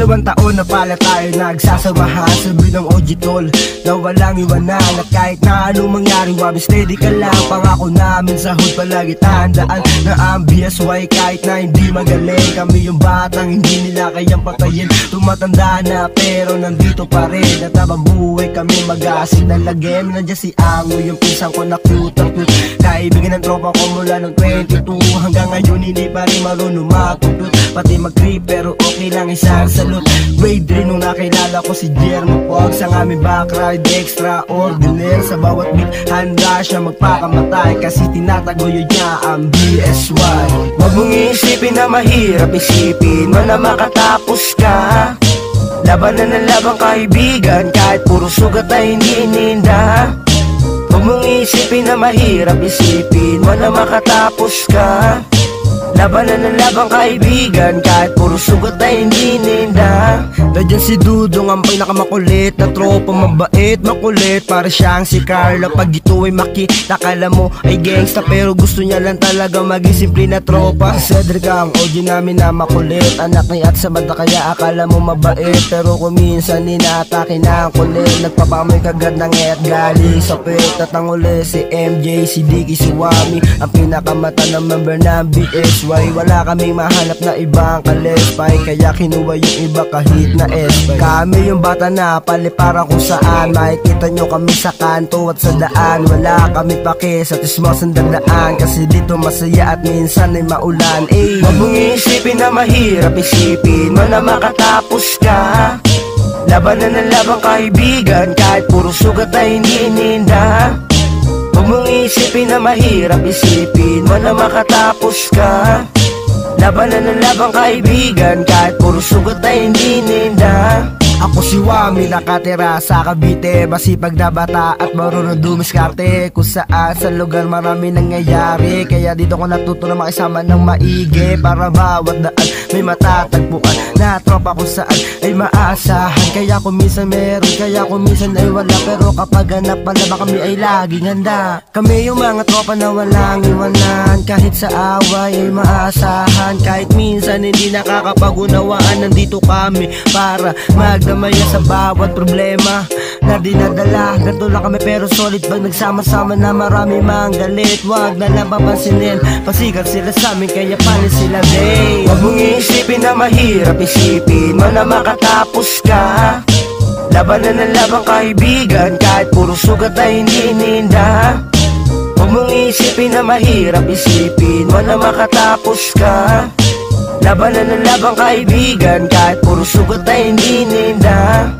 2 taon na pala tayo nagsasamahan. Sabi ng OG tol na walang iwanan, at kahit na anong mangyaring wabi steady ka lang. Pangako namin sa hood palagi tandaan na ang BSY kahit na hindi magaling. Kami yung batang hindi nila kayang patayin. Tumatanda na pero nandito pa rin, at habang buhay kami mag-aasig na lagim. Nandiyan si Ango, yung pinsan ko na cute ang cute, kaibigan ng tropa ko mula nung 22. Hanggang ngayon hindi pa rin marunong matutut, pati mag-trip pero okay lang isang salute. Grade 3 nung nakilala ko si Jermo Pogs, ang aming backride extraordinary. Sa bawat beat handa siya magpakamatay, kasi tinataguyod niya ang BSY. Huwag mong iisipin na mahirap isipin mo na makatapos ka. Labanan ng labang kaibigan, kahit puro sugat ay hindi ininda. Huwag mong isipin na mahirap isipin mo na makatapos ka. Labanan ng labang kaibigan, kahit puro sugat ay hindi ininda. Nandiyan si Dudong, ang pinakamakulit na tropa, mabait, makulit, para siyang si Carla. Pag ito ay makita, kala mo ay gangsta, pero gusto niya lang talaga maging simple na tropa. Si Cedric ang OG namin na makulit, anak ni at Samantha, kaya akala mo mabait, pero kung minsan ninatake na ang kulit. Nagpapamoy kagad ng at galing sa pit. At ang uli si MJ, si Dicky, si Wami, ang pinakamata ng member ng BSY. Wala kaming mahanap na ibang kalespay, kaya kinuha yung iba kahit na espay. Kami yung bata na pali para kung saan, makikita nyo kami sa kanto at sa daan. Wala kami pake sa tismos ang dadaan, kasi dito masaya at minsan ay maulan. Huwag mong iisipin na mahirap isipin mo na makatapos ka. Labanan ng labang kaibigan, kahit puro sugat ay hindi ininda. Huwag mong isipin na mahirap isipin mo na makatapos ka. Labanan ng labang kaibigan, kahit puro sugat ay hindi ininda. Ako si Wami, nakatira sa Cavite, masipag na bata at marunong dumiskarte. Kung saan sa lugar marami nangyayari, kaya dito ko natuto na makisama ng maigi. Para bawat daan may matatagpuan na tropa kung saan ay maasahan. Kaya kung minsan meron, kaya kung minsan ay wala, pero kapag hanap palaba kami ay laging handa. Kami yung mga tropa na walang iwanan, kahit sa away ay maasahan. Kahit minsan hindi nakakapag-unawaan, nandito kami para magdamaya sa bawat problema na dinadala. Ganto lang kami pero solid pag nagsama-sama na marami mang galit. Wag na lang papansinin, pasikat sila sa amin kaya panis sila day. Huwag mong iisipin na mahirap isipin mo na makatapos ka. Labanan ng labang kaibigan, kahit puro sugat ay hindi ininda. Huwag mong iisipin na mahirap isipin mo na makatapos ka. Labanan ng labang kaibigan, kahit puro sugat ay hindi ininda.